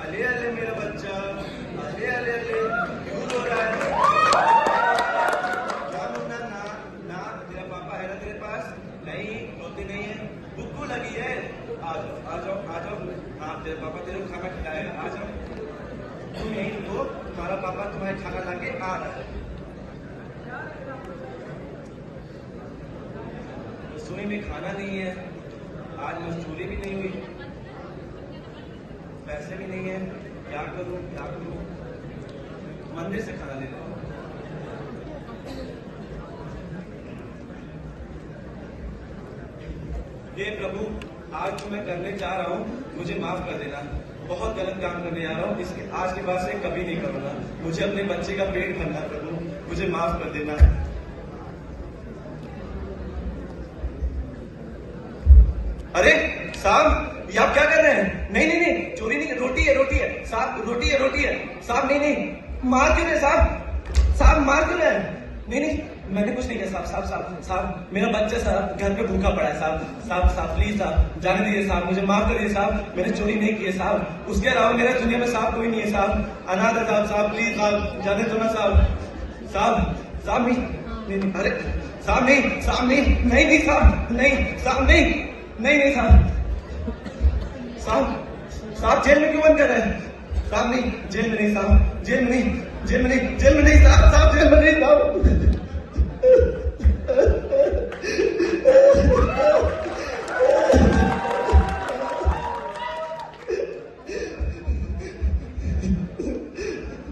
अले अले मेरा बच्चा, अले अले अले क्यों रो रहा है? क्या मुन्ना? ना ना, तेरा पापा है ना तेरे पास? नहीं, रोती नहीं है, भूख लगी है। आ जाओ आ जाओ आ जाओ। हाँ, तेरे पापा तेरे को खाना खिलाएगा, आ जाओ। तुम यहीं रुको, तुम्हारा पापा तुम्हारे खाना लाके आ रहा है। रसोई में खाना नहीं है, आज मजदूरी भी नहीं हुई, पैसे भी नहीं है, क्या करूं क्या करूं? मंदिर से खाना ले लो। हे प्रभु, आज जो मैं करने जा रहा हूँ मुझे माफ कर देना। बहुत गलत काम करने जा रहा हूँ, इसके आज के बाद से कभी नहीं करूंगा। मुझे अपने बच्चे का पेट भरना है प्रभु, मुझे माफ कर देना। अरे साहब, ये आप क्या कर रहे हैं? नहीं नहीं नहीं, चोरी नहीं, रोटी है रोटी है साहब, रोटी है रोटी है साहब। नहीं नहीं, मार क्यों रहे साहब? साहब मार क्यों रहे? नहीं नहीं, मैंने कुछ नहीं किया साहब। साहब साहब साहब, मेरा बच्चा साहब घर पे भूखा पड़ा है साहब। साहब साहब प्लीज साहब, जाने दीजिए साहब, मुझे माफ करिए साहब। मैंने चोरी नहीं की है साहब, उसके अलावा मेरा दुनिया में साहब कोई नहीं है साहब। अनाथ है साहब, साहब प्लीज साहब, जाने दो ना साहब। साहब साहब नहीं नहीं, अरे साहब नहीं, साहब नहीं नहीं नहीं साहब, नहीं साहब नहीं नहीं नहीं साहब। साहब साहब जेल में क्यों बंद कर रहे हैं? साहब नहीं, जेल में नहीं साहब, जेल में नहीं, जेल में नहीं, जेल में नहीं साहब, साहब जेल में नहीं साहब।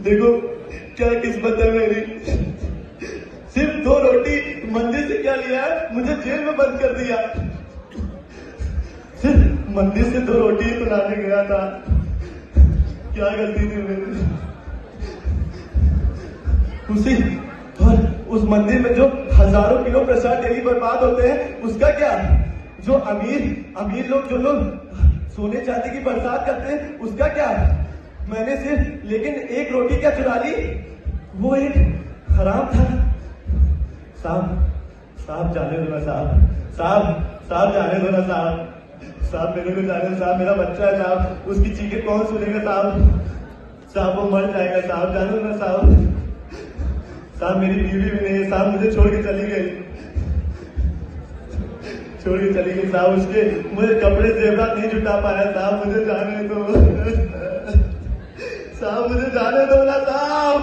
देखो क्या किस्मत है मेरी, सिर्फ 2 रोटी मंदिर से क्या लिया है, मुझे जेल में बंद कर दिया। सिर्फ मंदिर से 2 रोटी ही तो लाने गया था, क्या गलती थी मेरी। उसी और उस मंदिर में जो हजारों किलो प्रसाद डेली बर्बाद होते हैं, उसका क्या? जो अमीर लोग, जो लोग सोने चांदी की बरसात करते हैं, उसका क्या? मैंने सिर्फ लेकिन 1 रोटी क्या चुरा ली, वो एक हराम था। साहब साहब जाने दो ना साहब, साहब साहब जाने दो ना साहब, साहब मेरे को जाने दो साहब, मेरा बच्चा है साहब, उसकी चीखें कौन सुनेगा साहब? साहब वो मर जाएगा साहब, जाने दो ना साहब। साहब मेरी बीवी भी नहीं है साहब, मुझे छोड़ के चली गई, छोड़ के चली गई साहब। उसके मुझे कपड़े जेवरात नहीं जुटा पाया साहब, मुझे जाने दो साहब, मुझे जाने दो ना साहब,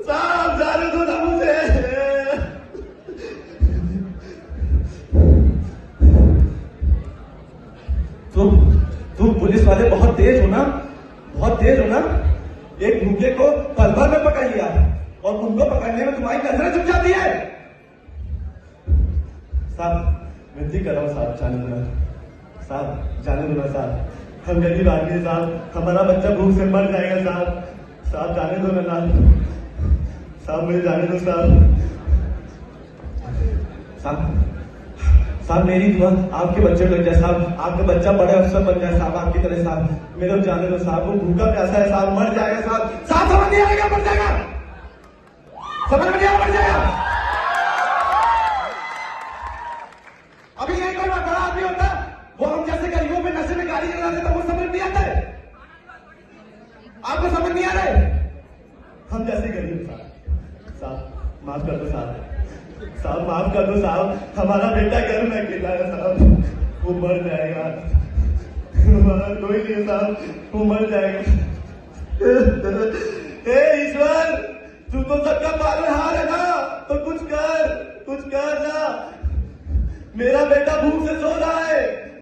साहब जाने दो ना मुझे। तुम पुलिस वाले बहुत तेज हो ना, बहुत तेज हो ना। एक भूखे को पल भर में पकड़ लिया और उनको पकड़ने में तुम्हारी नजरें झुक जाती है। साहब विनती कर रहा हूँ साहब, जाने दो ना साहब, जाने दो ना साहब, हम गरीब आदमी साहब, हमारा बच्चा भूख से मर जाएगा साहब, साहब जाने दो ना साहब, मुझे जाने दो साहब। साहब साहब मेरी दुआ आपके बच्चे लग जाए साहब, आपका बच्चा बड़े अफसर बन जाए साहब आपकी तरह साहब, मेरे को जाने दो साहब, वो भूखा प्यासा है साहब, मर जाएगा साहब। साहब समझ नहीं आएगा, मर जाएगा, समझ में नहीं आया, मर जाएगा। अभी यही कोई बड़ा आदमी होता, वो हम जैसे गरीबों पे नशे में गाड़ी चला देता, वो समझ नहीं आता है, आपको समझ नहीं आ रहा है। हम जैसे गरीब साहब, साहब माफ कर दो साहब, साहब माफ कर दो साहब, हमारा बेटा घर में अकेला है साहब, वो मर जाएगा, हमारा कोई नहीं है साहब, वो मर जाएगा। हे ईश्वर, तू तो सबका पालनहार है ना, तो कुछ कर ना, मेरा बेटा भूख से सो रहा है।